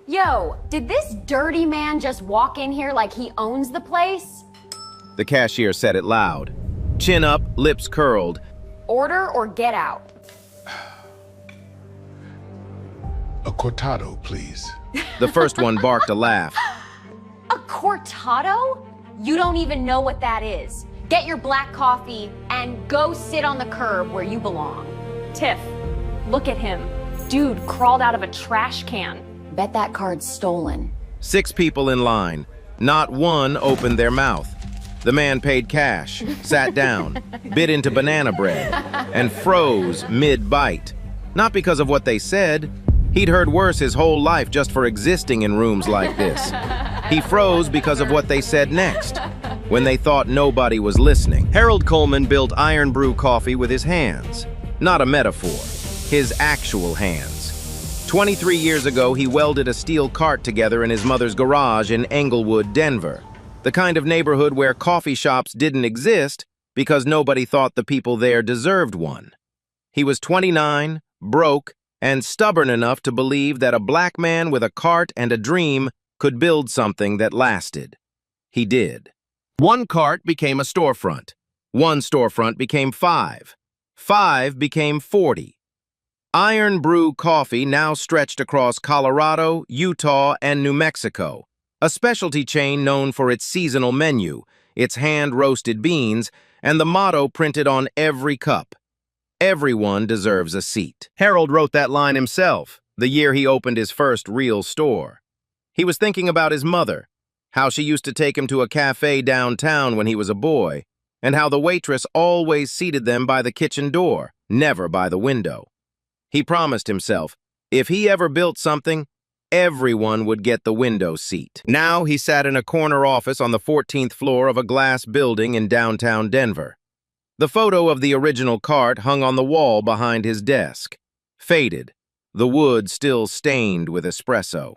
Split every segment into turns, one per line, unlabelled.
Yo, did this dirty man just walk in here like he owns the place?
The cashier said it loud. Chin up, lips curled.
Order or get out.
A cortado, please.
The first one barked a laugh.
A cortado? You don't even know what that is. Get your black coffee and go sit on the curb where you belong.
Tiff, look at him. Dude crawled out of a trash can.
Bet that card's stolen.
6 people in line. Not one opened their mouth. The man paid cash, sat down, bit into banana bread, and froze mid-bite. Not because of what they said. He'd heard worse his whole life just for existing in rooms like this. He froze because of what they said next, when they thought nobody was listening. Harold Coleman built iron brew coffee with his hands. Not a metaphor, his actual hands. 23 years ago, he welded a steel cart together in his mother's garage in Englewood, Denver. The kind of neighborhood where coffee shops didn't exist because nobody thought the people there deserved one. He was 29, broke, and stubborn enough to believe that a black man with a cart and a dream could build something that lasted. He did. One cart became a storefront. One storefront became 5. 5 became 40. Iron Brew Coffee now stretched across Colorado, Utah, and New Mexico, a specialty chain known for its seasonal menu, its hand-roasted beans, and the motto printed on every cup: everyone deserves a seat. Harold wrote that line himself, the year he opened his first real store. He was thinking about his mother, how she used to take him to a cafe downtown when he was a boy, and how the waitress always seated them by the kitchen door, never by the window. He promised himself, if he ever built something, everyone would get the window seat. Now he sat in a corner office on the 14th floor of a glass building in downtown Denver. The photo of the original cart hung on the wall behind his desk, faded, the wood still stained with espresso.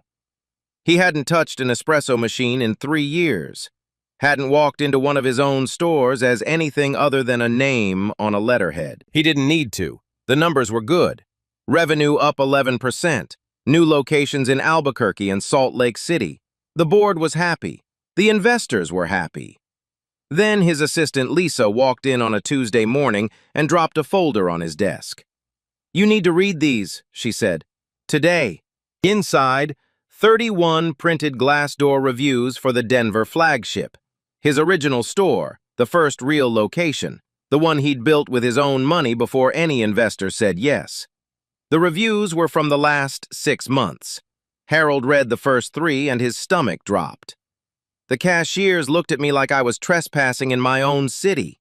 He hadn't touched an espresso machine in 3 years, hadn't walked into one of his own stores as anything other than a name on a letterhead. He didn't need to. The numbers were good. Revenue up 11%. New locations in Albuquerque and Salt Lake City. The board was happy. The investors were happy. Then his assistant Lisa walked in on a Tuesday morning and dropped a folder on his desk. "You need to read these," she said. "Today." Inside, 31 printed glass door reviews for the Denver flagship. His original store, the first real location, the one he'd built with his own money before any investor said yes. The reviews were from the last 6 months. Harold read the first 3 and his stomach dropped. The cashiers looked at me like I was trespassing in my own city.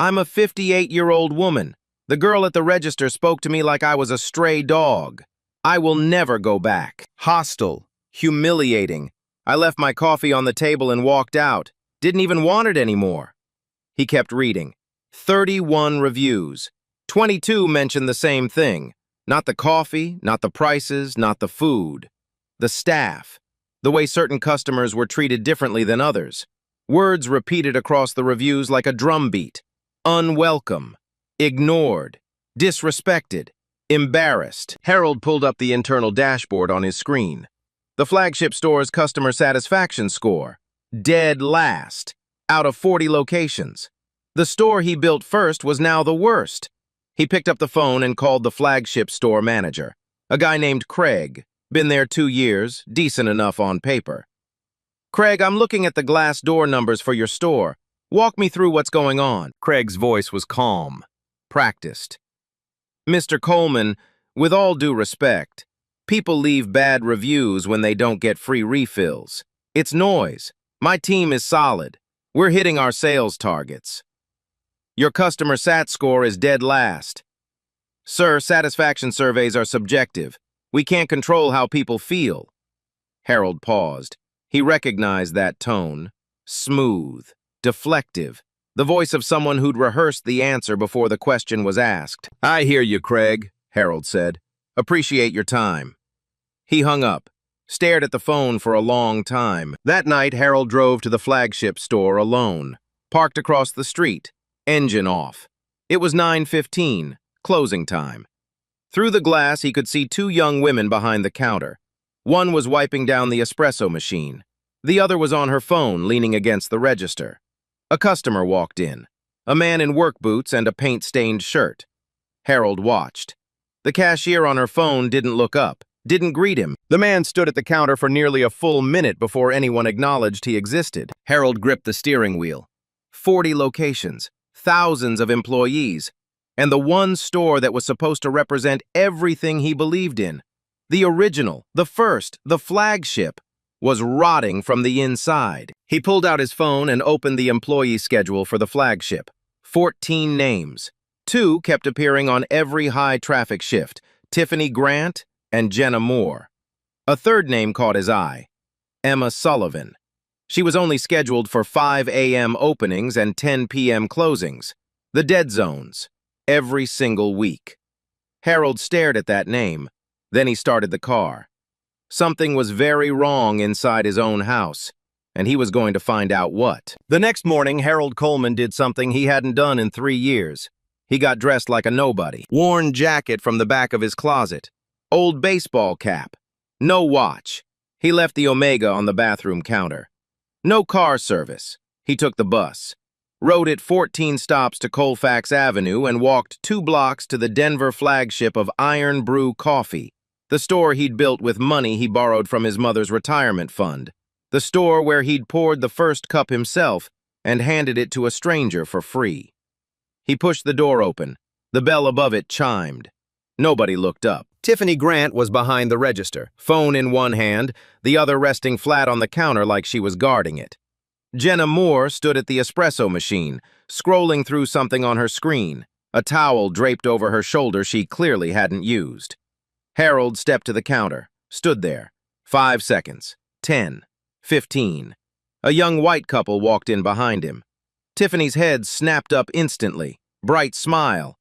I'm a 58-year-old woman. The girl at the register spoke to me like I was a stray dog. I will never go back. Hostile. Humiliating. I left my coffee on the table and walked out. Didn't even want it anymore. He kept reading. 31 reviews. 22 mentioned the same thing. Not the coffee, not the prices, not the food. The staff. The way certain customers were treated differently than others. Words repeated across the reviews like a drumbeat. Unwelcome. Ignored. Disrespected. Embarrassed. Harold pulled up the internal dashboard on his screen. The flagship store's customer satisfaction score. Dead last. Out of 40 locations. The store he built first was now the worst. He picked up the phone and called the flagship store manager, a guy named Craig. Been there 2 years, decent enough on paper. "Craig, I'm looking at the glass door numbers for your store. Walk me through what's going on." Craig's voice was calm, practiced. "Mr. Coleman, with all due respect, people leave bad reviews when they don't get free refills. It's noise. My team is solid. We're hitting our sales targets. Your customer sat score is dead last. Sir, satisfaction surveys are subjective. We can't control how people feel." Harold paused. He recognized that tone. Smooth, deflective, the voice of someone who'd rehearsed the answer before the question was asked. "I hear you, Craig," Harold said. "Appreciate your time." He hung up, stared at the phone for a long time. That night, Harold drove to the flagship store alone, parked across the street, engine off. It was 9:15, closing time. Through the glass, he could see 2 young women behind the counter. One was wiping down the espresso machine. The other was on her phone, leaning against the register. A customer walked in, a man in work boots and a paint-stained shirt. Harold watched. The cashier on her phone didn't look up, didn't greet him. The man stood at the counter for nearly a full minute before anyone acknowledged he existed. Harold gripped the steering wheel. 40 locations, thousands of employees, and the one store that was supposed to represent everything he believed in, the original, the first, the flagship, was rotting from the inside. He pulled out his phone and opened the employee schedule for the flagship. 14 names. 2 kept appearing on every high-traffic shift, Tiffany Grant and Jenna Moore. A third name caught his eye, Emma Sullivan. She was only scheduled for 5 a.m. openings and 10 p.m. closings, the dead zones, every single week. Harold stared at that name. Then he started the car. Something was very wrong inside his own house, and he was going to find out what. The next morning, Harold Coleman did something he hadn't done in 3 years. He got dressed like a nobody. Worn jacket from the back of his closet. Old baseball cap. No watch. He left the Omega on the bathroom counter. No car service. He took the bus. Rode it 14 stops to Colfax Avenue and walked 2 blocks to the Denver flagship of Iron Brew Coffee, the store he'd built with money he borrowed from his mother's retirement fund, the store where he'd poured the first cup himself and handed it to a stranger for free. He pushed the door open. The bell above it chimed. Nobody looked up. Tiffany Grant was behind the register, phone in one hand, the other resting flat on the counter like she was guarding it. Jenna Moore stood at the espresso machine, scrolling through something on her screen, a towel draped over her shoulder she clearly hadn't used. Harold stepped to the counter, stood there. 5 seconds. 10. 15. A young white couple walked in behind him. Tiffany's head snapped up instantly. Bright smile.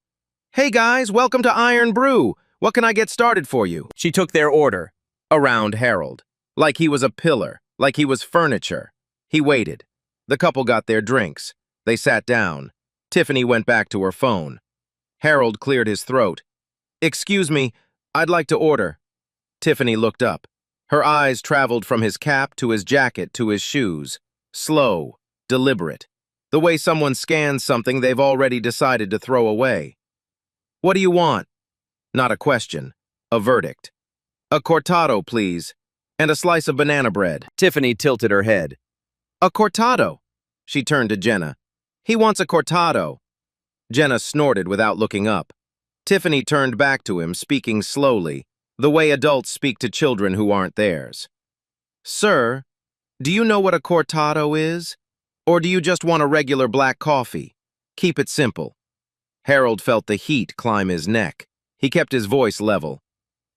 "Hey guys, welcome to Iron Brew. What can I get started for you?" She took their order. Around Harold. Like he was a pillar. Like he was furniture. He waited. The couple got their drinks. They sat down. Tiffany went back to her phone. Harold cleared his throat. "Excuse me, I'd like to order." Tiffany looked up. Her eyes traveled from his cap to his jacket to his shoes. Slow, deliberate. The way someone scans something they've already decided to throw away. "What do you want?" Not a question. A verdict. "A cortado, please. And a slice of banana bread." Tiffany tilted her head. "A cortado." She turned to Jenna. "He wants a cortado." Jenna snorted without looking up. Tiffany turned back to him, speaking slowly, the way adults speak to children who aren't theirs. "Sir, do you know what a cortado is? Or do you just want a regular black coffee? Keep it simple." Harold felt the heat climb his neck. He kept his voice level.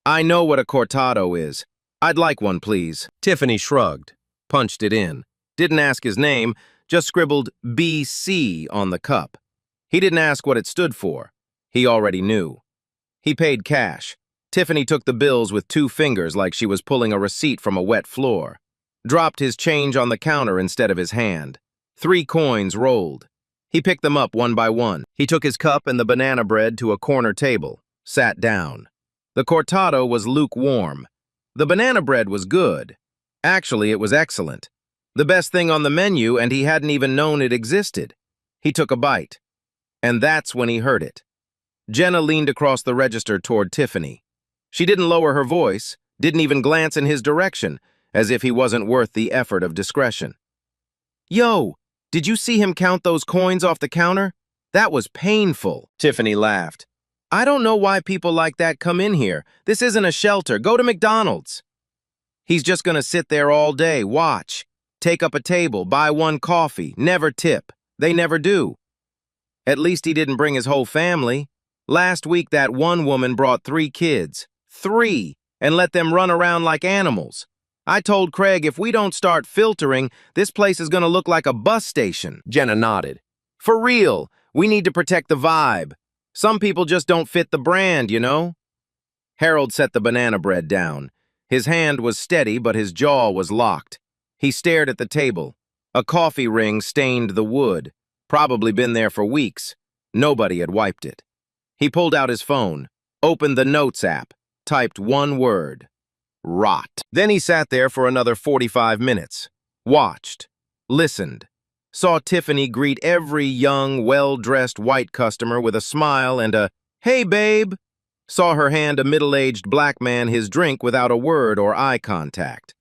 "I know what a cortado is. I'd like one, please." Tiffany shrugged, punched it in. Didn't ask his name, just scribbled BC on the cup. He didn't ask what it stood for. He already knew. He paid cash. Tiffany took the bills with 2 fingers like she was pulling a receipt from a wet floor. Dropped his change on the counter instead of his hand. 3 coins rolled. He picked them up one by one. He took his cup and the banana bread to a corner table, sat down. The cortado was lukewarm. The banana bread was good. Actually, it was excellent. The best thing on the menu, and he hadn't even known it existed. He took a bite. And that's when he heard it. Jenna leaned across the register toward Tiffany. She didn't lower her voice, didn't even glance in his direction, as if he wasn't worth the effort of discretion. "Yo, did you see him count those coins off the counter? That was painful." Tiffany laughed. "I don't know why people like that come in here. This isn't a shelter. Go to McDonald's." "He's just gonna sit there all day, watch. Take up a table, buy 1 coffee, never tip. They never do." "At least he didn't bring his whole family. Last week that one woman brought 3 kids. 3! And let them run around like animals. I told Craig if we don't start filtering, this place is gonna look like a bus station." Jenna nodded. "For real, we need to protect the vibe. Some people just don't fit the brand, you know?" Harold set the banana bread down. His hand was steady, but his jaw was locked. He stared at the table. A coffee ring stained the wood. Probably been there for weeks. Nobody had wiped it. He pulled out his phone, opened the Notes app, typed 1 word. Rot. Then he sat there for another 45 minutes, watched, listened, saw Tiffany greet every young, well-dressed white customer with a smile and a, "Hey, babe," saw her hand a middle-aged black man his drink without a word or eye contact,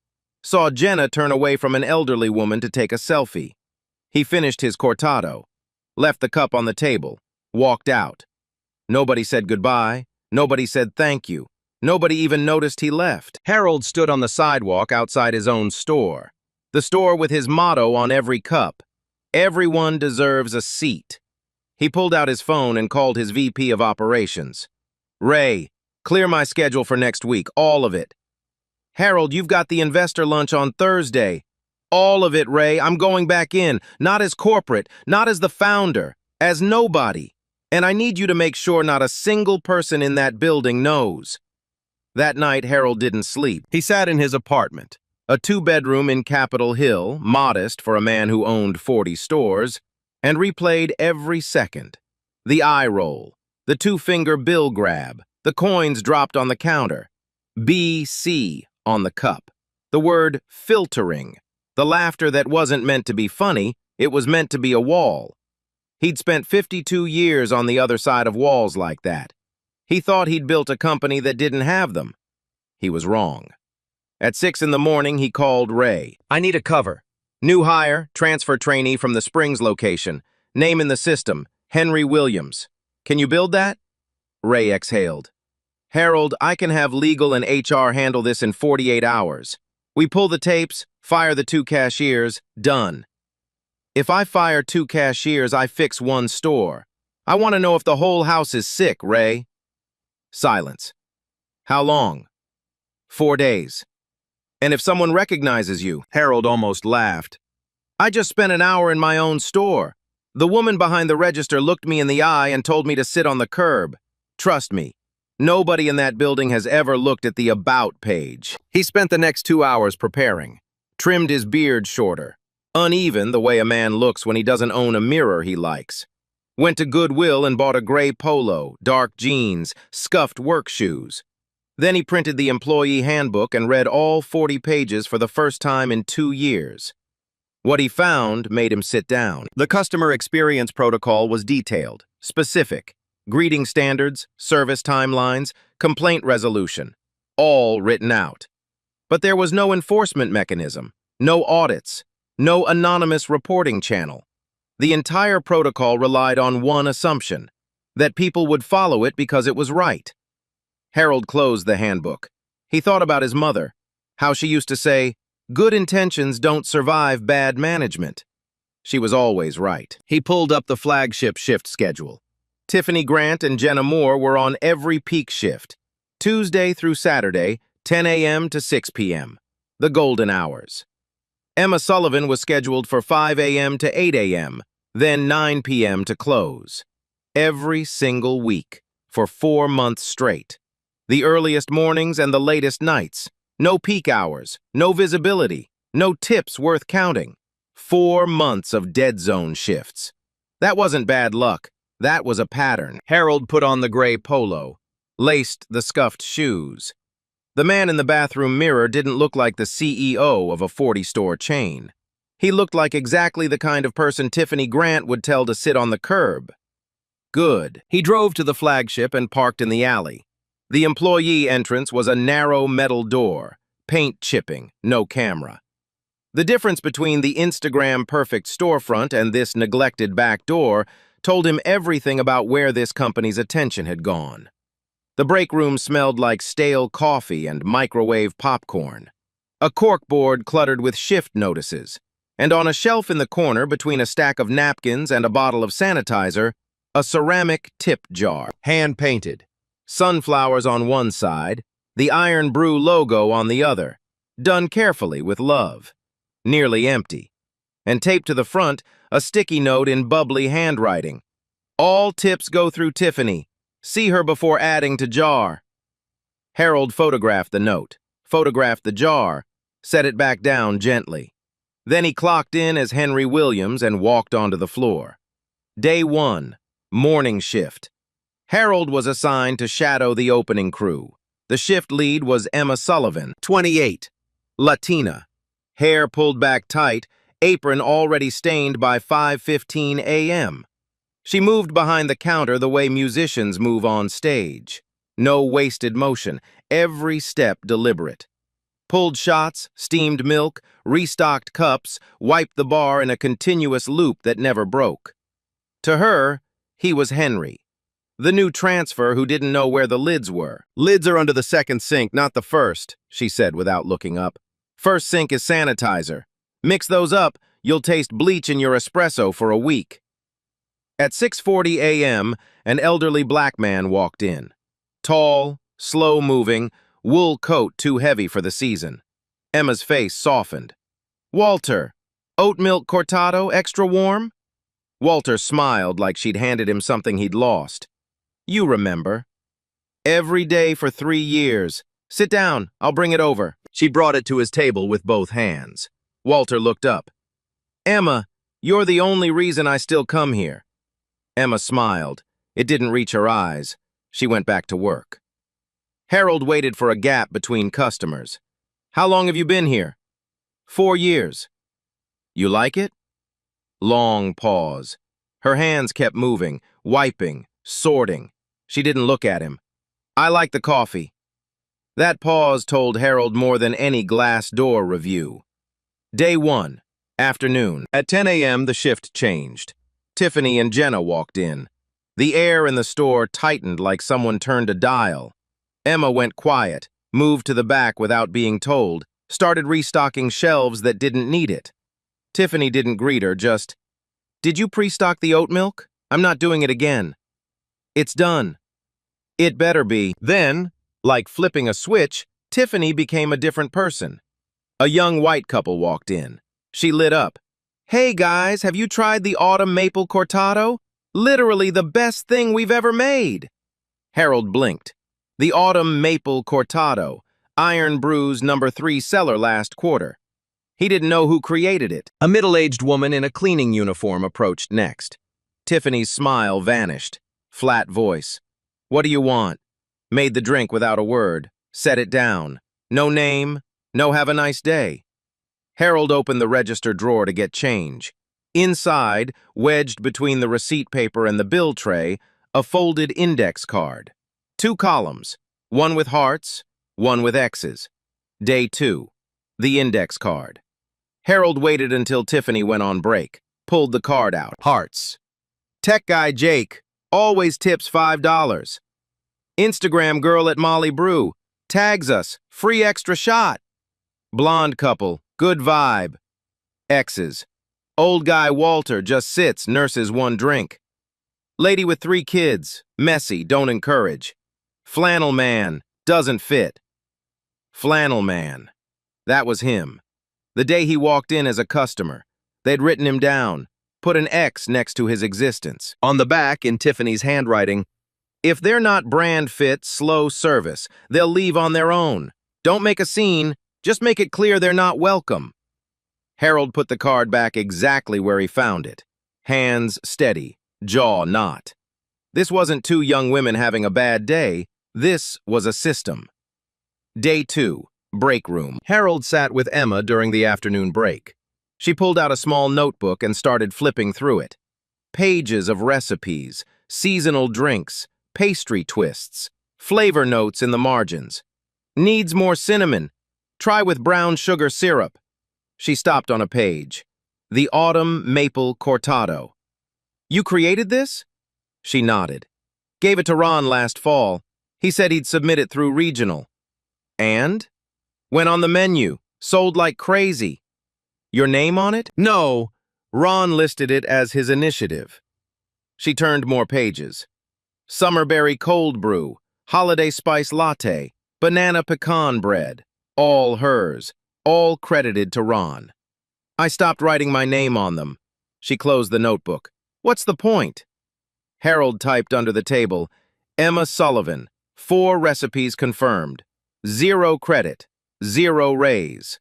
saw Jenna turn away from an elderly woman to take a selfie. He finished his cortado, left the cup on the table, walked out. Nobody said goodbye, nobody said thank you, nobody even noticed he left. Harold stood on the sidewalk outside his own store, the store with his motto on every cup, "Everyone deserves a seat." He pulled out his phone and called his VP of operations. "Ray, clear my schedule for next week, all of it." "Harold, you've got the investor lunch on Thursday." "All of it, Ray. I'm going back in, not as corporate, not as the founder, as nobody. And I need you to make sure not a single person in that building knows." That night, Harold didn't sleep. He sat in his apartment, a two-bedroom in Capitol Hill, modest for a man who owned 40 stores, and replayed every second. The eye roll, the two-finger bill grab, the coins dropped on the counter, BC on the cup, the word filtering, the laughter that wasn't meant to be funny, it was meant to be a wall. He'd spent 52 years on the other side of walls like that. He thought he'd built a company that didn't have them. He was wrong. At 6 in the morning, he called Ray. "I need a cover. New hire, transfer trainee from the Springs location. Name in the system, Henry Williams. Can you build that?" Ray exhaled. "Harold, I can have legal and HR handle this in 48 hours. We pull the tapes, fire the 2 cashiers, done." "If I fire 2 cashiers, I fix 1 store. I want to know if the whole house is sick, Ray." Silence. "How long?" 4 days. "And if someone recognizes you?" Harold almost laughed. "I just spent an hour in my own store. The woman behind the register looked me in the eye and told me to sit on the curb. Trust me, nobody in that building has ever looked at the About page." He spent the next 2 hours preparing, trimmed his beard shorter, uneven the way a man looks when he doesn't own a mirror he likes. Went to Goodwill and bought a gray polo, dark jeans, scuffed work shoes. Then he printed the employee handbook and read all 40 pages for the first time in 2 years. What he found made him sit down. The customer experience protocol was detailed, specific, greeting standards, service timelines, complaint resolution, all written out. But there was no enforcement mechanism, no audits, no anonymous reporting channel. The entire protocol relied on one assumption, that people would follow it because it was right. Harold closed the handbook. He thought about his mother, how she used to say, "Good intentions don't survive bad management." She was always right. He pulled up the flagship shift schedule. Tiffany Grant and Jenna Moore were on every peak shift, Tuesday through Saturday, 10 a.m. to 6 p.m., the golden hours. Emma Sullivan was scheduled for 5 a.m. to 8 a.m., then 9 p.m. to close. Every single week, for 4 months straight. The earliest mornings and the latest nights. No peak hours, no visibility, no tips worth counting. 4 months of dead zone shifts. That wasn't bad luck. That was a pattern. Harold put on the gray polo, laced the scuffed shoes. The man in the bathroom mirror didn't look like the CEO of a 40-store chain. He looked like exactly the kind of person Tiffany Grant would tell to sit on the curb. Good. He drove to the flagship and parked in the alley. The employee entrance was a narrow metal door, paint chipping, no camera. The difference between the Instagram-perfect storefront and this neglected back door told him everything about where this company's attention had gone. The break room smelled like stale coffee and microwave popcorn. A corkboard cluttered with shift notices, and on a shelf in the corner between a stack of napkins and a bottle of sanitizer, a ceramic tip jar, hand-painted. Sunflowers on one side, the Iron Brew logo on the other, done carefully with love. Nearly empty. And taped to the front, a sticky note in bubbly handwriting. "All tips go through Tiffany. See her before adding to jar." Harold photographed the note, photographed the jar, set it back down gently. Then he clocked in as Henry Williams and walked onto the floor. Day 1, morning shift. Harold was assigned to shadow the opening crew, The shift lead was Emma Sullivan, 28, Latina, hair pulled back tight, apron already stained by 5:15 a.m. She moved behind the counter the way musicians move on stage. No wasted motion, every step deliberate. Pulled shots, steamed milk, restocked cups, wiped the bar in a continuous loop that never broke. To her, he was Henry, the new transfer who didn't know where the lids were. "Lids are under the second sink, not the first," she said without looking up. "First sink is sanitizer. Mix those up, you'll taste bleach in your espresso for a week." At 6:40 a.m., an elderly black man walked in. Tall, slow-moving, wool coat too heavy for the season. Emma's face softened. "Walter, oat milk cortado, extra warm?" Walter smiled like she'd handed him something he'd lost. "You remember. Every day for 3 years. Sit down, I'll bring it over." She brought it to his table with both hands. Walter looked up. "Emma, you're the only reason I still come here." Emma smiled. It didn't reach her eyes. She went back to work. Harold waited for a gap between customers. "How long have you been here?" 4 years. "You like it?" Long pause. Her hands kept moving, wiping, sorting. She didn't look at him. "I like the coffee." That pause told Harold more than any Glassdoor review. Day 1, afternoon. At 10 a.m., the shift changed. Tiffany and Jenna walked in. The air in the store tightened like someone turned a dial. Emma went quiet, moved to the back without being told, started restocking shelves that didn't need it. Tiffany didn't greet her, just, "Did you pre-stock the oat milk? I'm not doing it again." "It's done." "It better be." Then, like flipping a switch, Tiffany became a different person. A young white couple walked in. She lit up. "Hey guys, have you tried the autumn maple cortado? Literally the best thing we've ever made." Harold blinked. The autumn maple cortado, Iron Brew's #3 seller last quarter. He didn't know who created it. A middle-aged woman in a cleaning uniform approached next. Tiffany's smile vanished. Flat voice. "What do you want?" Made the drink without a word. Set it down. No name, no have a nice day. Harold opened the register drawer to get change. Inside, wedged between the receipt paper and the bill tray, a folded index card. 2 columns, one with hearts, one with X's. Day 2, the index card. Harold waited until Tiffany went on break, pulled the card out. Hearts. Tech guy Jake, always tips $5. Instagram girl at Molly Brew, tags us, free extra shot. Blonde couple, good vibe. X's. Old guy Walter just sits, nurses 1 drink. Lady with 3 kids, messy, don't encourage. Flannel man, doesn't fit. Flannel man. That was him. The day he walked in as a customer, they'd written him down, put an X next to his existence. On the back, in Tiffany's handwriting, "If they're not brand fit, slow service, they'll leave on their own. Don't make a scene, just make it clear they're not welcome." Harold put the card back exactly where he found it. Hands steady, jaw not. This wasn't 2 young women having a bad day. This was a system. Day 2, break room. Harold sat with Emma during the afternoon break. She pulled out a small notebook and started flipping through it. Pages of recipes, seasonal drinks, pastry twists, flavor notes in the margins. "Needs more cinnamon. Try with brown sugar syrup." She stopped on a page. "The autumn maple cortado." "You created this?" She nodded. "Gave it to Ron last fall. He said he'd submit it through regional." "And?" "Went on the menu. Sold like crazy." "Your name on it?" "No. Ron listed it as his initiative." She turned more pages. Summerberry cold brew, holiday spice latte, banana pecan bread. All hers. All credited to Ron. "I stopped writing my name on them." She closed the notebook. "What's the point?" Harold typed under the table, "Emma Sullivan, 4 recipes confirmed. 0 credit, 0 raise."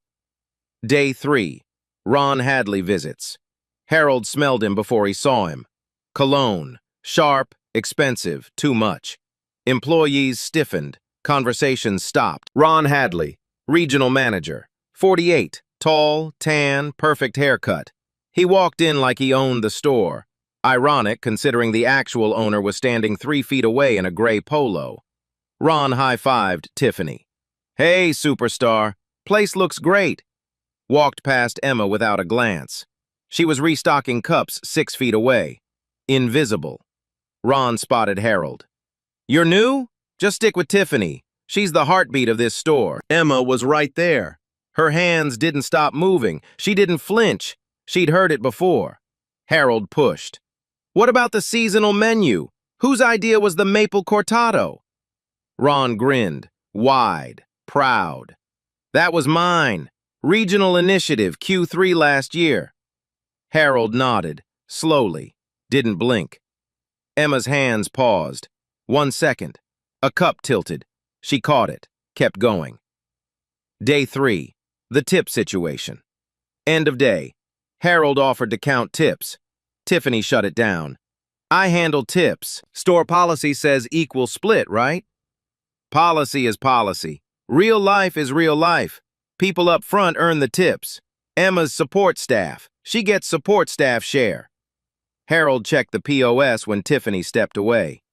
Day 3, Ron Hadley visits. Harold smelled him before he saw him. Cologne, sharp, expensive, too much. Employees stiffened. Conversation stopped. Ron Hadley, regional manager, 48, tall, tan, perfect haircut. He walked in like he owned the store. Ironic, considering the actual owner was standing 3 feet away in a gray polo. Ron high-fived Tiffany. "Hey, superstar. Place looks great." Walked past Emma without a glance. She was restocking cups 6 feet away. Invisible. Ron spotted Harold. "You're new? Just stick with Tiffany. She's the heartbeat of this store." Emma was right there. Her hands didn't stop moving. She didn't flinch. She'd heard it before. Harold pushed. "What about the seasonal menu? Whose idea was the maple cortado?" Ron grinned, wide, proud. "That was mine. Regional initiative, Q3 last year." Harold nodded, slowly, didn't blink. Emma's hands paused. 1 second. A cup tilted. She caught it, kept going. Day 3, the tip situation. End of day. Harold offered to count tips. Tiffany shut it down. "I handle tips. Store policy says equal split, right?" "Policy is policy. Real life is real life. People up front earn the tips. Emma's support staff. She gets support staff share." Harold checked the POS when Tiffany stepped away.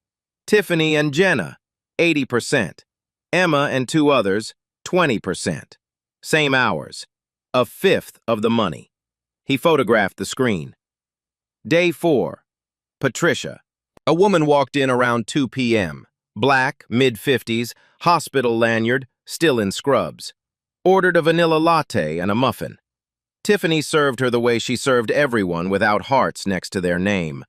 Tiffany and Jenna, 80%. Emma and 2 others, 20%. Same hours. 1/5 of the money. He photographed the screen. Day 4. Patricia. A woman walked in around 2 p.m. Black, mid-50s, hospital lanyard, still in scrubs. Ordered a vanilla latte and a muffin. Tiffany served her the way she served everyone without hearts next to their name.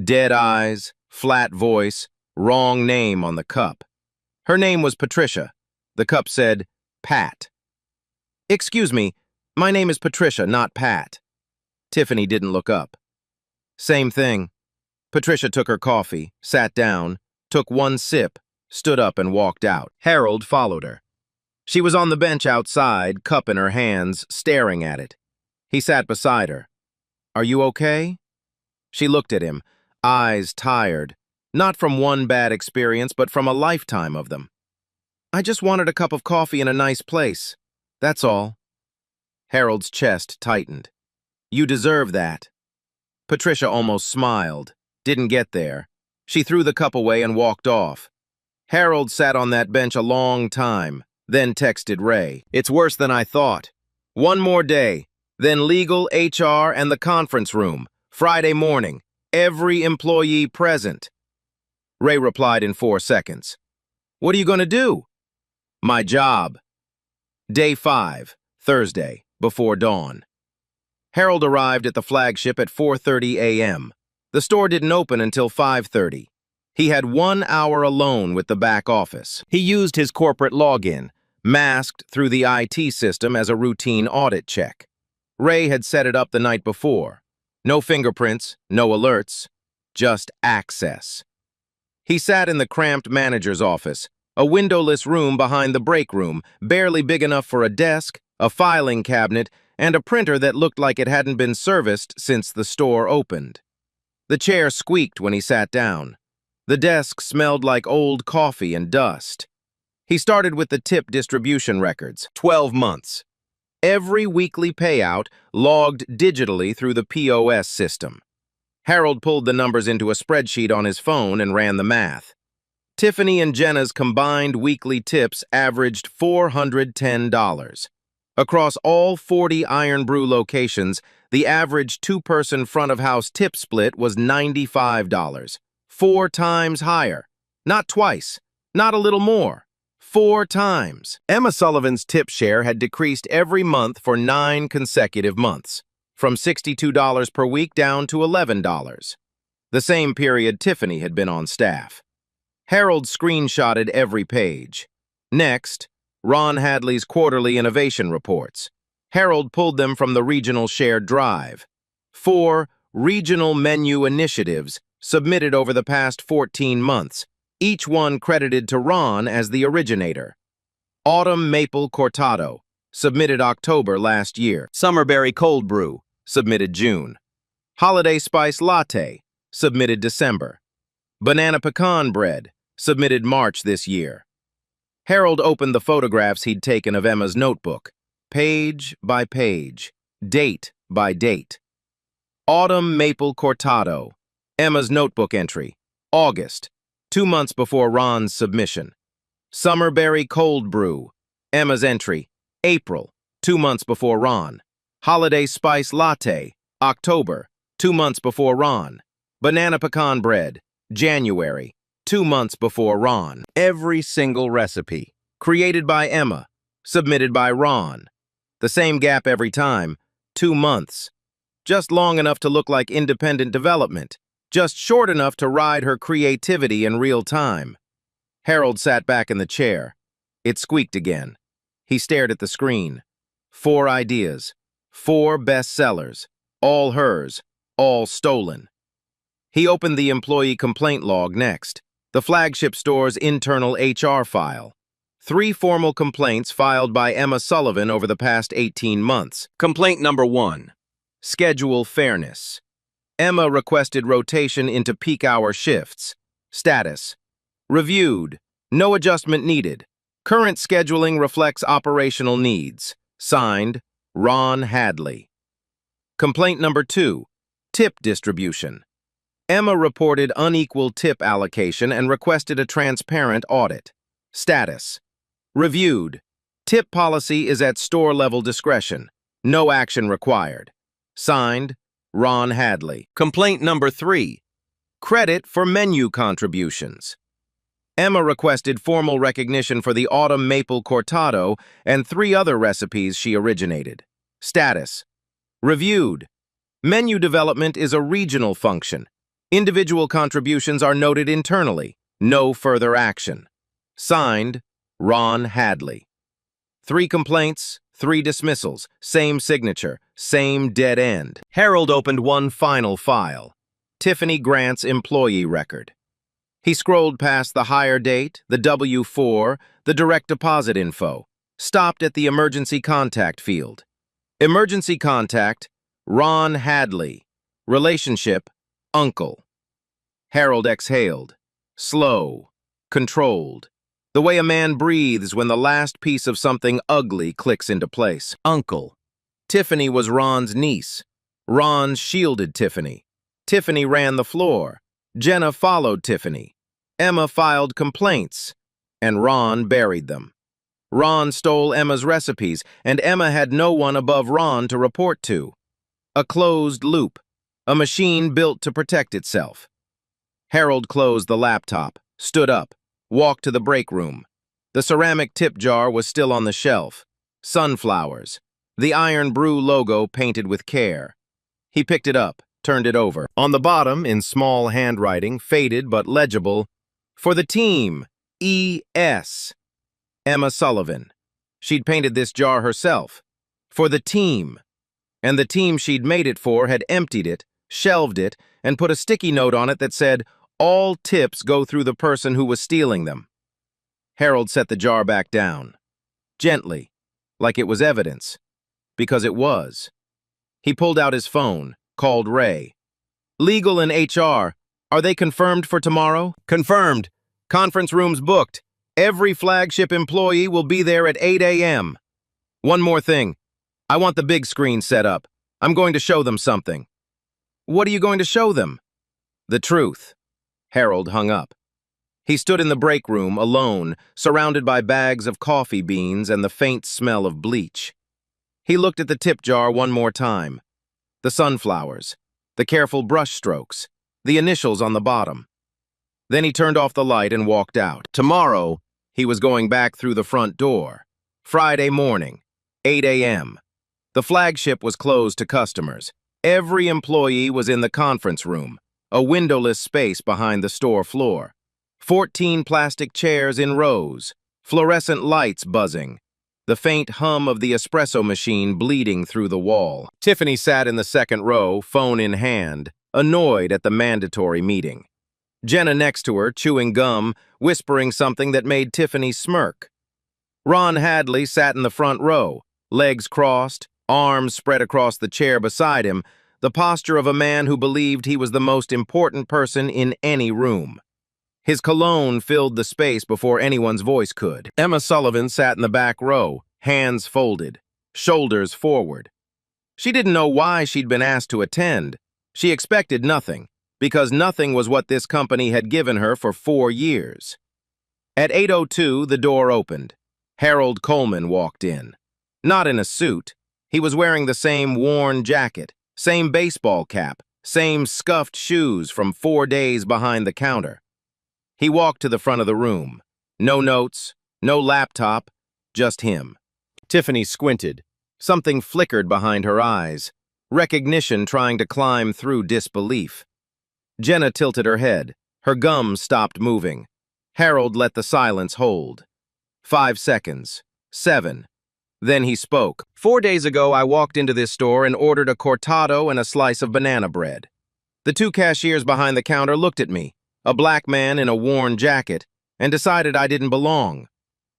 Dead eyes, flat voice, wrong name on the cup. Her name was Patricia. The cup said, Pat. "Excuse me, my name is Patricia, not Pat." Tiffany didn't look up. Same thing. Patricia took her coffee, sat down, took 1 sip, stood up and walked out. Harold followed her. She was on the bench outside, cup in her hands, staring at it. He sat beside her. "Are you okay?" She looked at him, eyes tired, not from one bad experience, but from a lifetime of them. "I just wanted a cup of coffee in a nice place. That's all." Harold's chest tightened. "You deserve that." Patricia almost smiled, didn't get there. She threw the cup away and walked off. Harold sat on that bench a long time, then texted Ray. "It's worse than I thought. 1 more day, then legal, HR, and the conference room. Friday morning. Every employee present." Ray replied in 4 seconds. "What are you going to do?" "My job." Day 5, Thursday, before dawn. Harold arrived at the flagship at 4:30 a.m. The store didn't open until 5:30. He had 1 hour alone with the back office. He used his corporate login, masked through the IT system as a routine audit check. Ray had set it up the night before. No fingerprints, no alerts, just access. He sat in the cramped manager's office, a windowless room behind the break room, barely big enough for a desk, a filing cabinet, and a printer that looked like it hadn't been serviced since the store opened. The chair squeaked when he sat down. The desk smelled like old coffee and dust. He started with the tip distribution records, 12 months. Every weekly payout logged digitally through the POS system. Harold pulled the numbers into a spreadsheet on his phone and ran the math. Tiffany and Jenna's combined weekly tips averaged $410. Across all 40 Iron Brew locations, the average 2-person front-of-house tip split was $95. 4 times higher. Not twice. Not a little more. 4 times. Emma Sullivan's tip share had decreased every month for 9 consecutive months, from $62 per week down to $11. The same period Tiffany had been on staff. Harold screenshotted every page. Next, Ron Hadley's quarterly innovation reports. Harold pulled them from the regional shared drive. 4 regional menu initiatives submitted over the past 14 months, each one credited to Ron as the originator. Autumn Maple Cortado, submitted October last year. Summerberry Cold Brew, submitted June. Holiday Spice Latte, submitted December. Banana Pecan Bread, submitted March this year. Harold opened the photographs he'd taken of Emma's notebook, page by page, date by date. Autumn Maple Cortado. Emma's notebook entry, August, 2 months before Ron's submission. Summerberry Cold Brew. Emma's entry, April, 2 months before Ron. Holiday Spice Latte, October, 2 months before Ron. Banana Pecan Bread, January, 2 months before Ron. Every single recipe, created by Emma, submitted by Ron. The same gap every time, 2 months. Just long enough to look like independent development, just short enough to ride her creativity in real time. Harold sat back in the chair. It squeaked again. He stared at the screen. 4 ideas, 4 bestsellers, all hers, all stolen. He opened the employee complaint log next, the flagship store's internal HR file. 3 formal complaints filed by Emma Sullivan over the past 18 months. Complaint number 1. Schedule fairness. Emma requested rotation into peak hour shifts. Status. Reviewed. No adjustment needed. Current scheduling reflects operational needs. Signed, Ron Hadley. Complaint number 2. Tip distribution. Emma reported unequal tip allocation and requested a transparent audit. Status. Reviewed. Tip policy is at store-level discretion. No action required. Signed, Ron Hadley. Complaint number 3. Credit for menu contributions. Emma requested formal recognition for the Autumn Maple Cortado and 3 other recipes she originated. Status. Reviewed. Menu development is a regional function. Individual contributions are noted internally. No further action. Signed, Ron Hadley. 3 complaints, 3 dismissals, same signature, same dead end. Harold opened one final file, Tiffany Grant's employee record. He scrolled past the hire date, the W-4, the direct deposit info, stopped at the emergency contact field. Emergency contact, Ron Hadley. Relationship, uncle. Harold exhaled, slow, controlled. The way a man breathes when the last piece of something ugly clicks into place. Uncle. Tiffany was Ron's niece. Ron shielded Tiffany. Tiffany ran the floor. Jenna followed Tiffany. Emma filed complaints, and Ron buried them. Ron stole Emma's recipes, and Emma had no one above Ron to report to. A closed loop, a machine built to protect itself. Harold closed the laptop, stood up, walked to the break room. The ceramic tip jar was still on the shelf. Sunflowers. The Iron Brew logo painted with care. He picked it up, turned it over. On the bottom, in small handwriting, faded but legible, "For the team, E.S. Emma Sullivan." She'd painted this jar herself. For the team. And the team she'd made it for had emptied it, shelved it, and put a sticky note on it that said, "All tips go through the person who was stealing them." Harold set the jar back down. Gently, like it was evidence. Because it was. He pulled out his phone, called Ray. "Legal and HR, are they confirmed for tomorrow?" "Confirmed. Conference room's booked. Every flagship employee will be there at 8 a.m. One more thing. I want the big screen set up. I'm going to show them something." "What are you going to show them?" "The truth." Harold hung up. He stood in the break room, alone, surrounded by bags of coffee beans and the faint smell of bleach. He looked at the tip jar one more time. The sunflowers, the careful brush strokes, the initials on the bottom. Then he turned off the light and walked out. Tomorrow, he was going back through the front door. Friday morning, 8 a.m. The flagship was closed to customers. Every employee was in the conference room, a windowless space behind the store floor. 14 plastic chairs in rows, fluorescent lights buzzing, the faint hum of the espresso machine bleeding through the wall. Tiffany sat in the second row, phone in hand, annoyed at the mandatory meeting. Jenna next to her, chewing gum, whispering something that made Tiffany smirk. Ron Hadley sat in the front row, legs crossed, arms spread across the chair beside him, the posture of a man who believed he was the most important person in any room. His cologne filled the space before anyone's voice could. Emma Sullivan sat in the back row, hands folded, shoulders forward. She didn't know why she'd been asked to attend. She expected nothing, because nothing was what this company had given her for 4 years. At 8:02, the door opened. Harold Coleman walked in. Not in a suit. He was wearing the same worn jacket, same baseball cap, same scuffed shoes from 4 days behind the counter. He walked to the front of the room. No notes, no laptop, just him. Tiffany squinted. Something flickered behind her eyes, recognition trying to climb through disbelief. Jenna tilted her head. Her gums stopped moving. Harold let the silence hold. 5 seconds. 7. Then he spoke. 4 days ago, I walked into this store and ordered a cortado and a slice of banana bread. The 2 cashiers behind the counter looked at me, a black man in a worn jacket, and decided I didn't belong.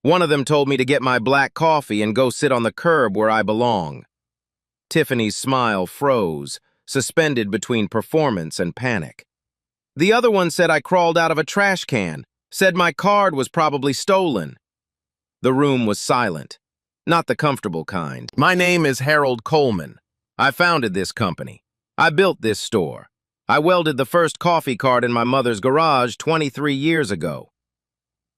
One of them told me to get my black coffee and go sit on the curb where I belong. Tiffany's smile froze, suspended between performance and panic. The other one said I crawled out of a trash can, said my card was probably stolen. The room was silent, not the comfortable kind. My name is Harold Coleman. I founded this company. I built this store. I welded the first coffee cart in my mother's garage 23 years ago.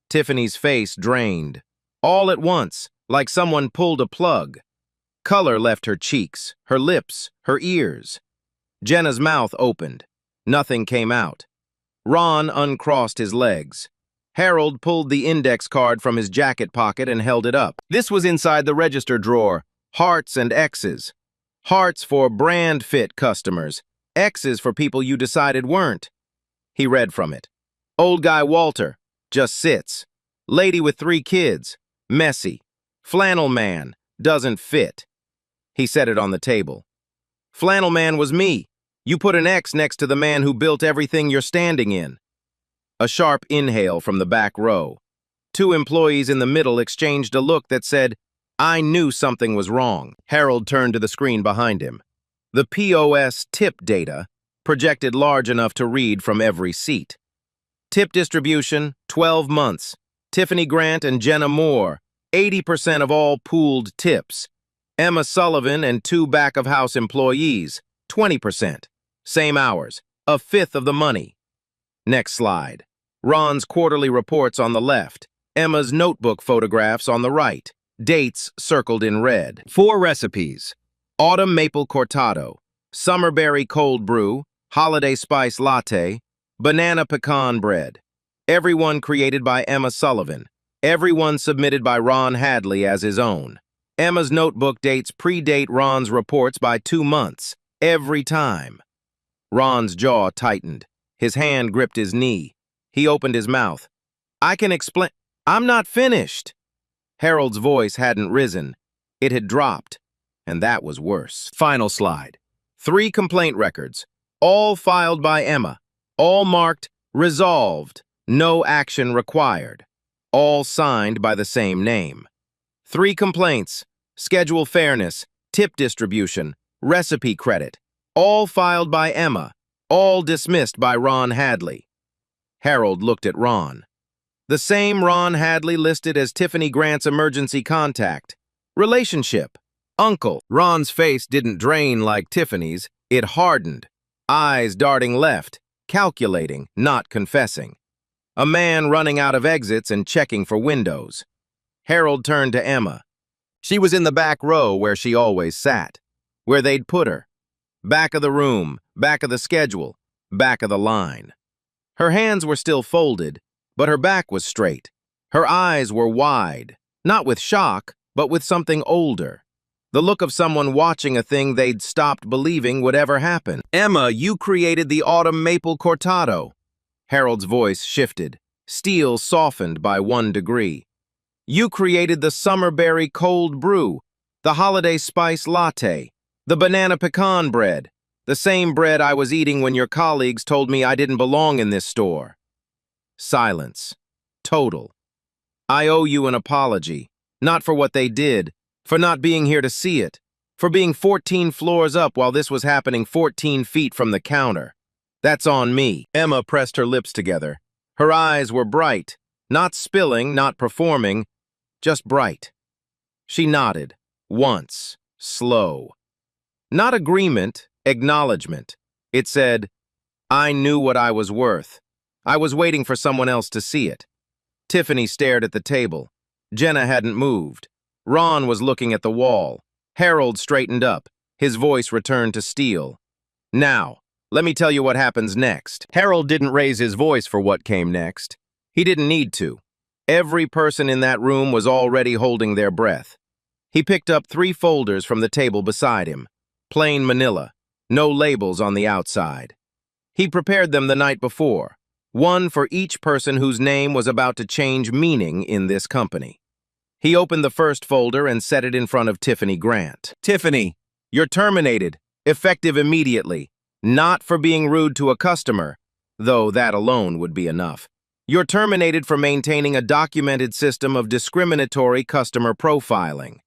Tiffany's face drained. All at once, like someone pulled a plug. Color left her cheeks, her lips, her ears. Jenna's mouth opened. Nothing came out. Ron uncrossed his legs. Harold pulled the index card from his jacket pocket and held it up. This was inside the register drawer. Hearts and X's. Hearts for brand fit customers. X's for people you decided weren't. He read from it. Old guy Walter, just sits. Lady with 3 kids, messy. Flannel man, doesn't fit. He set it on the table. Flannel man was me. You put an X next to the man who built everything you're standing in. A sharp inhale from the back row. 2 employees in the middle exchanged a look that said, I knew something was wrong. Harold turned to the screen behind him. The POS tip data, projected large enough to read from every seat. Tip distribution, 12 months. Tiffany Grant and Jenna Moore, 80% of all pooled tips. Emma Sullivan and 2 back-of-house employees, 20%. Same hours, 1/5 of the money. Next slide. Ron's quarterly reports on the left. Emma's notebook photographs on the right. Dates circled in red. 4 recipes. Autumn Maple Cortado, Summerberry Cold Brew, Holiday Spice Latte, Banana Pecan Bread. Everyone created by Emma Sullivan. Everyone submitted by Ron Hadley as his own. Emma's notebook dates predate Ron's reports by 2 months, every time. Ron's jaw tightened. His hand gripped his knee. He opened his mouth. I can explain. I'm not finished. Harold's voice hadn't risen. It had dropped. And that was worse. Final slide. 3 complaint records, all filed by Emma, all marked resolved, no action required, all signed by the same name. 3 complaints, schedule fairness, tip distribution, recipe credit, all filed by Emma, all dismissed by Ron Hadley. Harold looked at Ron. The same Ron Hadley listed as Tiffany Grant's emergency contact. Relationship. Uncle. Ron's face didn't drain like Tiffany's. It hardened. Eyes darting left, calculating, not confessing. A man running out of exits and checking for windows. Harold turned to Emma. She was in the back row where she always sat, where they'd put her. Back of the room, back of the schedule, back of the line. Her hands were still folded, but her back was straight. Her eyes were wide, not with shock, but with something older. The look of someone watching a thing they'd stopped believing would ever happen. Emma, you created the Autumn Maple Cortado. Harold's voice shifted. Steel softened by 1 degree. You created the Summerberry Cold Brew, the Holiday Spice Latte, the Banana Pecan Bread, the same bread I was eating when your colleagues told me I didn't belong in this store. Silence. Total. I owe you an apology, not for what they did, for not being here to see it, for being 14 floors up while this was happening 14 feet from the counter. That's on me. Emma pressed her lips together. Her eyes were bright, not spilling, not performing, just bright. She nodded, once, slow. Not agreement, acknowledgement. It said, I knew what I was worth. I was waiting for someone else to see it. Tiffany stared at the table. Jenna hadn't moved. Ron was looking at the wall. Harold straightened up. His voice returned to steel. Now, let me tell you what happens next. Harold didn't raise his voice for what came next. He didn't need to. Every person in that room was already holding their breath. He picked up 3 folders from the table beside him. Plain manila, no labels on the outside. He prepared them the night before, one for each person whose name was about to change meaning in this company. He opened the first folder and set it in front of Tiffany Grant. Tiffany, you're terminated, effective immediately, not for being rude to a customer, though that alone would be enough. You're terminated for maintaining a documented system of discriminatory customer profiling.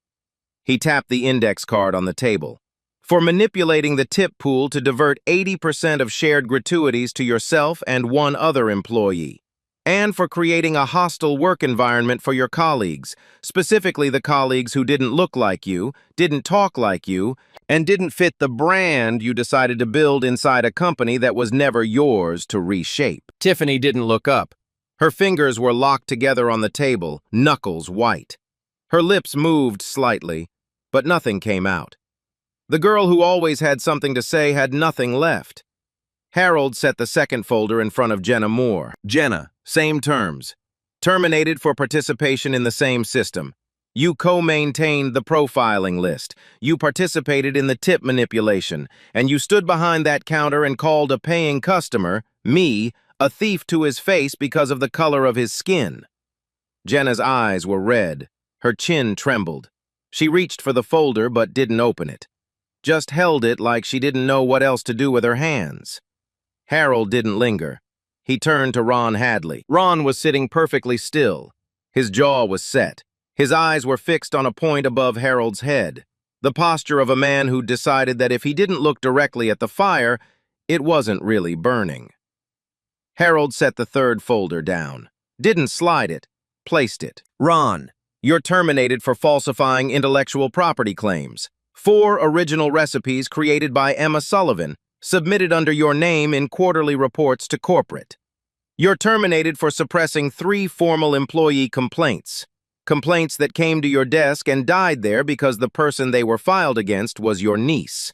He tapped the index card on the table. For manipulating the tip pool to divert 80% of shared gratuities to yourself and one other employee. And for creating a hostile work environment for your colleagues, specifically the colleagues who didn't look like you, didn't talk like you, and didn't fit the brand you decided to build inside a company that was never yours to reshape. Tiffany didn't look up. Her fingers were locked together on the table, knuckles white. Her lips moved slightly, but nothing came out. The girl who always had something to say had nothing left. Harold set the second folder in front of Jenna Moore. Jenna, same terms. Terminated for participation in the same system. You co-maintained the profiling list. You participated in the tip manipulation. And you stood behind that counter and called a paying customer, me, a thief to his face because of the color of his skin. Jenna's eyes were red. Her chin trembled. She reached for the folder but didn't open it. Just held it like she didn't know what else to do with her hands. Harold didn't linger. He turned to Ron Hadley. Ron was sitting perfectly still. His jaw was set. His eyes were fixed on a point above Harold's head. The posture of a man who decided that if he didn't look directly at the fire, it wasn't really burning. Harold set the third folder down. Didn't slide it. Placed it. Ron, you're terminated for falsifying intellectual property claims. 4 original recipes created by Emma Sullivan, submitted under your name in quarterly reports to corporate. You're terminated for suppressing 3 formal employee complaints. Complaints that came to your desk and died there because the person they were filed against was your niece.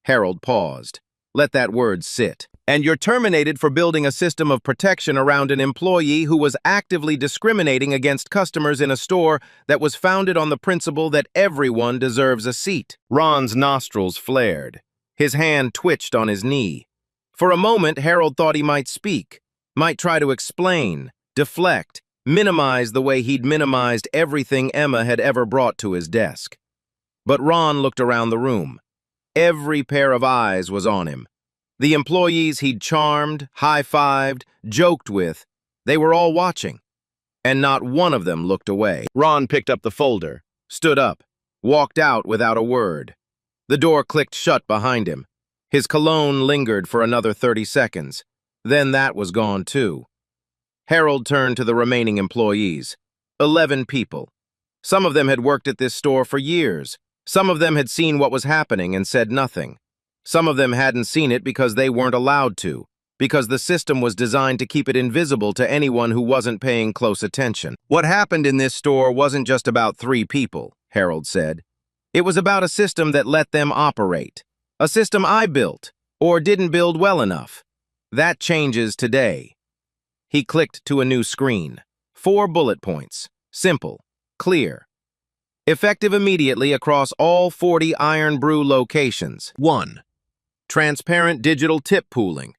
Harold paused. Let that word sit. And you're terminated for building a system of protection around an employee who was actively discriminating against customers in a store that was founded on the principle that everyone deserves a seat. Ron's nostrils flared. His hand twitched on his knee. For a moment, Harold thought he might speak, might try to explain, deflect, minimize the way he'd minimized everything Emma had ever brought to his desk. But Ron looked around the room. Every pair of eyes was on him. The employees he'd charmed, high-fived, joked with, they were all watching. And not one of them looked away. Ron picked up the folder, stood up, walked out without a word. The door clicked shut behind him. His cologne lingered for another 30 seconds. Then that was gone too. Harold turned to the remaining employees. 11 people. Some of them had worked at this store for years. Some of them had seen what was happening and said nothing. Some of them hadn't seen it because they weren't allowed to, because the system was designed to keep it invisible to anyone who wasn't paying close attention. What happened in this store wasn't just about 3 people, Harold said. It was about a system that let them operate. A system I built, or didn't build well enough. That changes today. He clicked to a new screen. 4 bullet points. Simple. Clear. Effective immediately across all 40 Iron Brew locations. 1. Transparent digital tip pooling.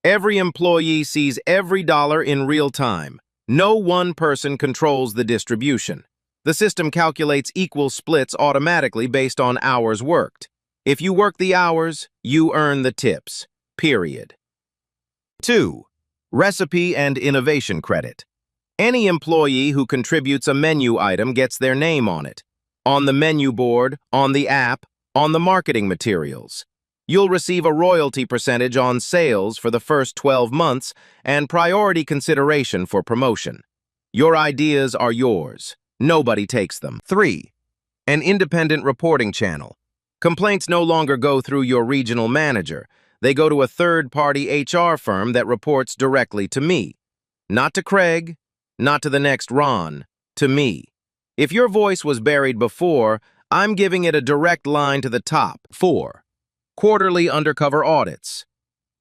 Every employee sees every dollar in real time. No one person controls the distribution. The system calculates equal splits automatically based on hours worked. If you work the hours, you earn the tips. Period. 2. Recipe and innovation credit. Any employee who contributes a menu item gets their name on it. On the menu board, on the app, on the marketing materials. You'll receive a royalty percentage on sales for the first 12 months and priority consideration for promotion. Your ideas are yours. Nobody takes them. 3. An independent reporting channel. Complaints no longer go through your regional manager. They go to a third-party HR firm that reports directly to me. Not to Craig, not to the next Ron, to me. If your voice was buried before, I'm giving it a direct line to the top. 4. Quarterly undercover audits.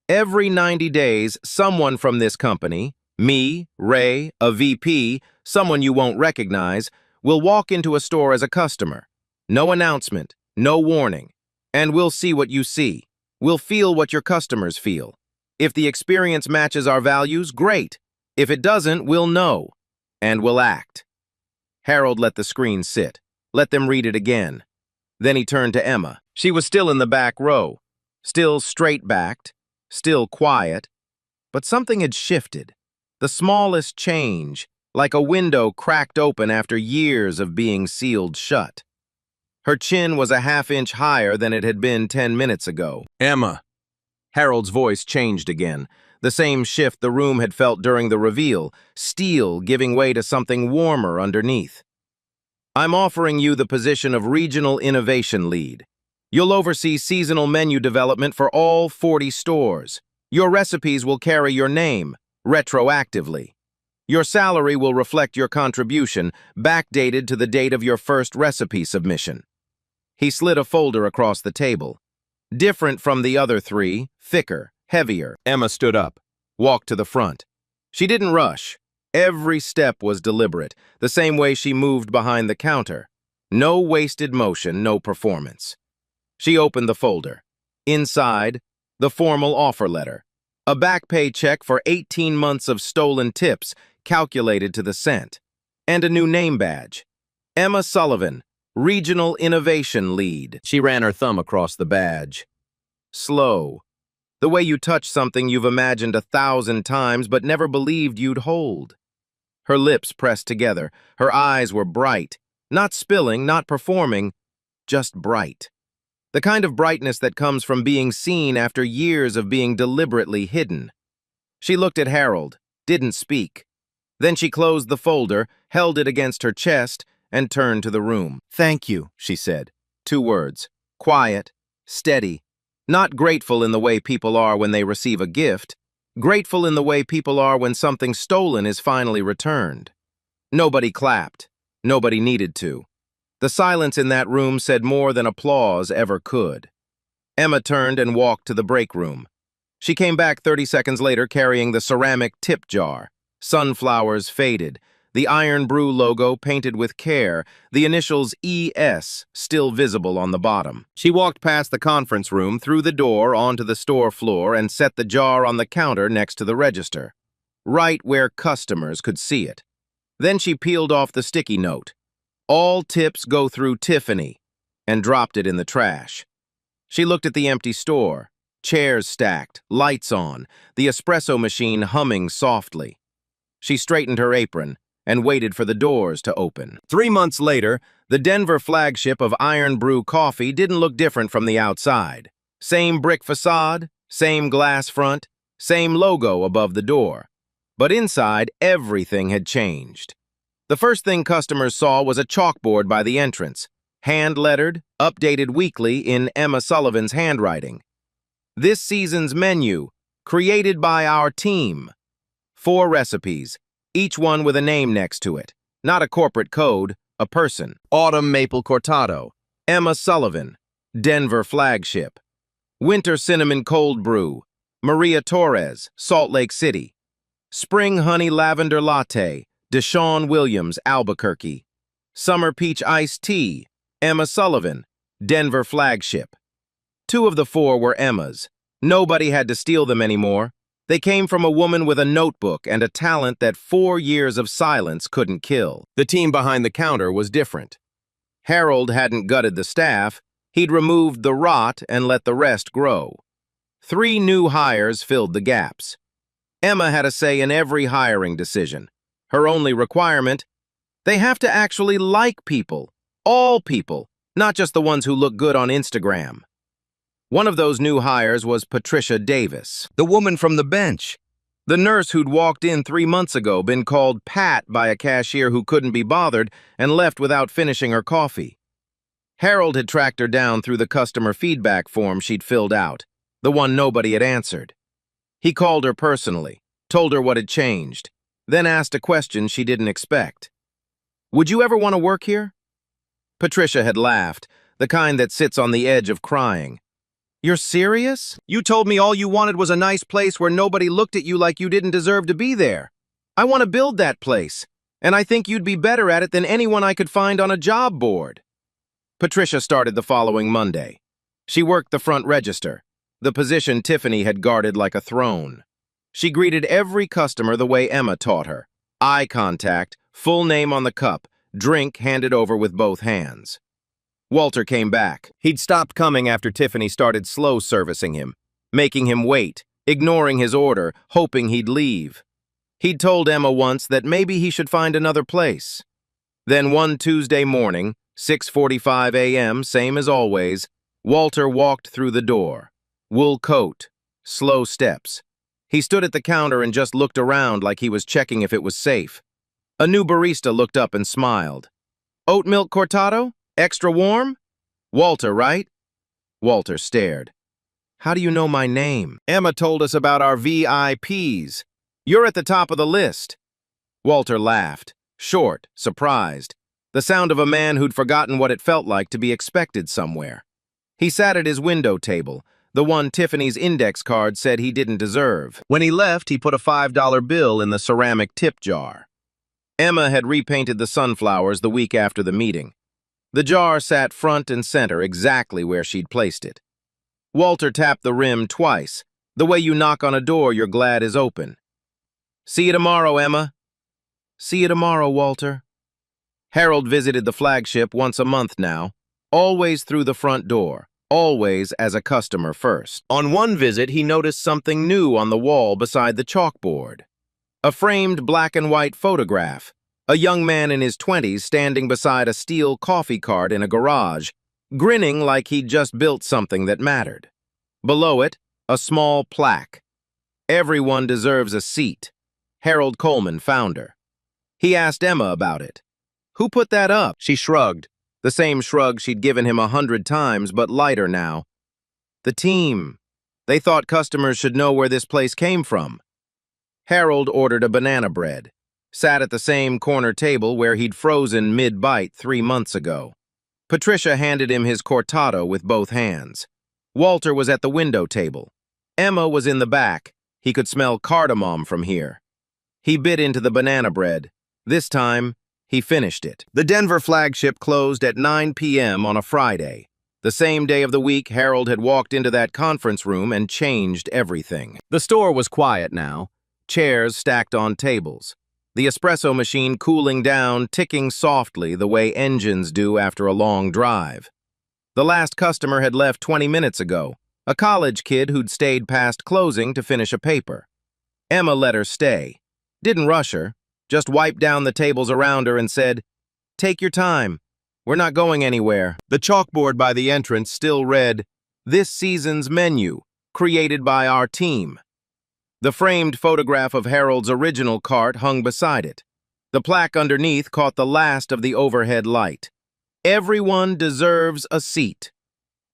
Every 90 days, someone from this company, me, Ray, a VP, someone you won't recognize, will walk into a store as a customer. No announcement, no warning. And we'll see what you see. We'll feel what your customers feel. If the experience matches our values, great. If it doesn't, we'll know. And we'll act. Harold let the screen sit. Let them read it again. Then he turned to Emma. She was still in the back row. Still straight-backed. Still quiet. But something had shifted. The smallest change, like a window cracked open after years of being sealed shut. Her chin was a half-inch higher than it had been 10 minutes ago. Emma. Harold's voice changed again. The same shift the room had felt during the reveal, steel giving way to something warmer underneath. I'm offering you the position of Regional Innovation Lead. You'll oversee seasonal menu development for all 40 stores. Your recipes will carry your name, retroactively. Your salary will reflect your contribution, backdated to the date of your first recipe submission. He slid a folder across the table. Different from the other 3, thicker, heavier. Emma stood up, walked to the front. She didn't rush. Every step was deliberate, the same way she moved behind the counter. No wasted motion, no performance. She opened the folder. Inside, the formal offer letter. A back pay check for 18 months of stolen tips, calculated to the cent. And a new name badge. Emma Sullivan, Regional Innovation Lead. She ran her thumb across the badge. Slow. The way you touch something you've imagined 1,000 times but never believed you'd hold. Her lips pressed together. Her eyes were bright. Not spilling, not performing, just bright. The kind of brightness that comes from being seen after years of being deliberately hidden. She looked at Harold, didn't speak. Then she closed the folder, held it against her chest, and turned to the room. Thank you, she said. 2 words. Quiet, steady. Not grateful in the way people are when they receive a gift. Grateful in the way people are when something stolen is finally returned. Nobody clapped. Nobody needed to. The silence in that room said more than applause ever could. Emma turned and walked to the break room. She came back 30 seconds later carrying the ceramic tip jar. Sunflowers faded, the Iron Brew logo painted with care, the initials ES still visible on the bottom. She walked past the conference room, through the door, onto the store floor, and set the jar on the counter next to the register, right where customers could see it. Then she peeled off the sticky note. All tips go through Tiffany, and dropped it in the trash. She looked at the empty store, chairs stacked, lights on, the espresso machine humming softly. She straightened her apron and waited for the doors to open. 3 months later, the Denver flagship of Iron Brew Coffee didn't look different from the outside. Same brick facade, same glass front, same logo above the door. But inside, everything had changed. The first thing customers saw was a chalkboard by the entrance, hand-lettered, updated weekly in Emma Sullivan's handwriting. This season's menu, created by our team. 4 recipes, each one with a name next to it. Not a corporate code, a person. Autumn Maple Cortado, Emma Sullivan, Denver flagship. Winter Cinnamon Cold Brew, Maria Torres, Salt Lake City. Spring Honey Lavender Latte, Deshaun Williams, Albuquerque. Summer Peach Iced Tea, Emma Sullivan, Denver flagship. 2 of the 4 were Emma's. Nobody had to steal them anymore. They came from a woman with a notebook and a talent that 4 years of silence couldn't kill. The team behind the counter was different. Harold hadn't gutted the staff. He'd removed the rot and let the rest grow. 3 new hires filled the gaps. Emma had a say in every hiring decision. Her only requirement, they have to actually like people. All people, not just the ones who look good on Instagram. One of those new hires was Patricia Davis,
The woman from the bench.
the nurse who'd walked in 3 months ago, been called Pat by a cashier who couldn't be bothered, and left without finishing her coffee. Harold had tracked her down through the customer feedback form she'd filled out, the one nobody had answered. He called her personally, told her what had changed, then asked a question she didn't expect. "Would you ever want to work here?" Patricia had laughed, the kind that sits on the edge of crying. "You're serious? You told me all you wanted was a nice place where nobody looked at you like you didn't deserve to be there. I want to build that place, and I think you'd be better at it than anyone I could find on a job board." Patricia started the following Monday. She worked the front register, the position Tiffany had guarded like a throne. She greeted every customer the way Emma taught her. Eye contact, full name on the cup, drink handed over with both hands. Walter came back. He'd stopped coming after Tiffany started slow servicing him, making him wait, ignoring his order, hoping he'd leave. He'd told Emma once that maybe he should find another place. Then one Tuesday morning, 6:45 a.m., same as always, Walter walked through the door. Wool coat, slow steps. He stood at the counter and just looked around like he was checking if it was safe. A new barista looked up and smiled. "Oat milk cortado? Extra warm?" "Walter, right?" Walter stared. "How do you know my name?" "Emma told us about our VIPs. You're at the top of the list." Walter laughed, short, surprised, the sound of a man who'd forgotten what it felt like to be expected somewhere. He sat at his window table, the one Tiffany's index card said he didn't deserve. When he left, he put a $5 bill in the ceramic tip jar. Emma had repainted the sunflowers the week after the meeting. The jar sat front and center exactly where she'd placed it. Walter tapped the rim twice, the way you knock on a door you're glad is open. "See you tomorrow, Emma." "See you tomorrow, Walter." Harold visited the flagship once a month now, always through the front door, always as a customer first. On one visit, he noticed something new on the wall beside the chalkboard. A framed black and white photograph, a young man in his 20s standing beside a steel coffee cart in a garage, grinning like he'd just built something that mattered. Below it, a small plaque. "Everyone deserves a seat. Harold Coleman, founder." He asked Emma about it. "Who put that up?" She shrugged, the same shrug she'd given him 100 times, but lighter now. "The team. They thought customers should know where this place came from." Harold ordered a banana bread, sat at the same corner table where he'd frozen mid-bite 3 months ago. Patricia handed him his cortado with both hands. Walter was at the window table. Emma was in the back. He could smell cardamom from here. He bit into the banana bread. This time, he finished it. The Denver flagship closed at 9 p.m. on a Friday. The same day of the week, Harold had walked into that conference room and changed everything. The store was quiet now, chairs stacked on tables. The espresso machine cooling down, ticking softly the way engines do after a long drive. The last customer had left 20 minutes ago, a college kid who'd stayed past closing to finish a paper. Emma let her stay. Didn't rush her, just wiped down the tables around her and said, "Take your time. We're not going anywhere." The chalkboard by the entrance still read, "This season's menu, created by our team." The framed photograph of Harold's original cart hung beside it. The plaque underneath caught the last of the overhead light. "Everyone deserves a seat."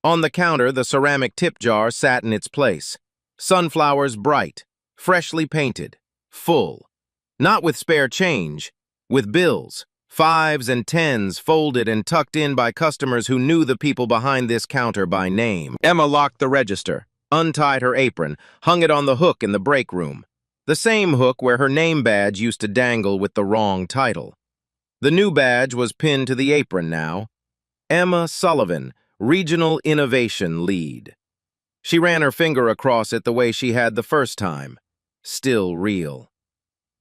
On the counter, the ceramic tip jar sat in its place. Sunflowers bright, freshly painted, full. Not with spare change, with bills, 5s and 10s folded and tucked in by customers who knew the people behind this counter by name. Emma locked the register, untied her apron, hung it on the hook in the break room. The same hook where her name badge used to dangle with the wrong title. The new badge was pinned to the apron now. Emma Sullivan, Regional Innovation Lead. She ran her finger across it the way she had the first time. Still real.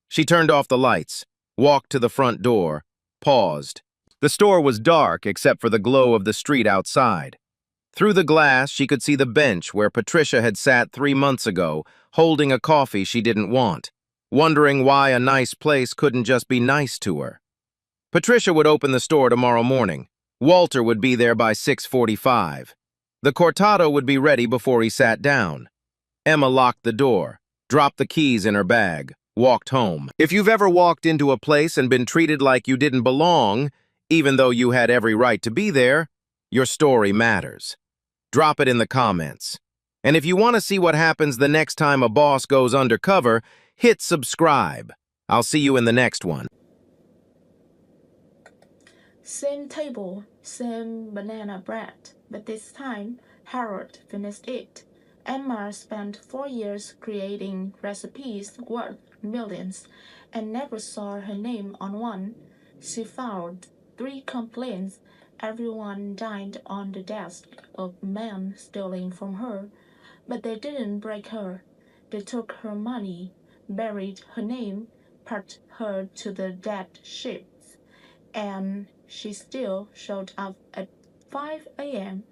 She turned off the lights, walked to the front door, paused. The store was dark except for the glow of the street outside. Through the glass, she could see the bench where Patricia had sat 3 months ago, holding a coffee she didn't want, wondering why a nice place couldn't just be nice to her. Patricia would open the store tomorrow morning. Walter would be there by 6:45. The cortado would be ready before he sat down. Emma locked the door, dropped the keys in her bag, walked home. If you've ever walked into a place and been treated like you didn't belong, even though you had every right to be there, your story matters. Drop it in the comments. And if you want to see what happens the next time a boss goes undercover, hit subscribe. I'll see you in the next one.
Same table, same banana bread, but this time Harold finished it. Emma spent 4 years creating recipes worth millions and never saw her name on one. She filed 3 complaints. Everyone dined on the desk of men stealing from her, but they didn't break her. They took her money, buried her name, packed her to the dead ships, and she still showed up at 5 a.m.,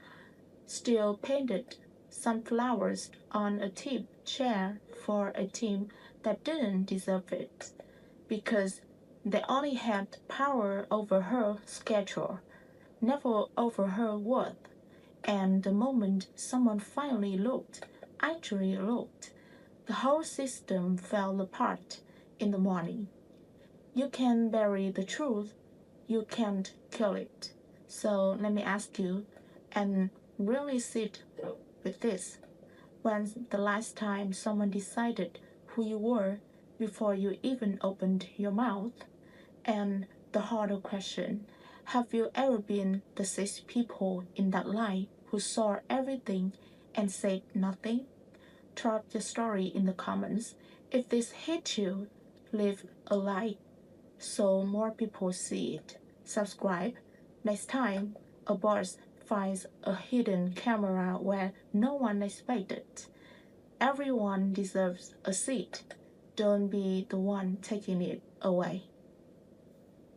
still painted sunflowers on a tip chair for a team that didn't deserve it, because they only had power over her schedule, never over her worth. And the moment someone finally actually looked, the whole system fell apart in the morning. You can bury the truth, you can't kill it. So let me ask you, and really sit with this. When's the last time someone decided who you were before you even opened your mouth? And the harder question, have you ever been the 6 people in that line who saw everything and said nothing? Drop your story in the comments. If this hit you, leave a like so more people see it. Subscribe. Next time, a boss finds a hidden camera where no one expected. Everyone deserves a seat. Don't be the one taking it away.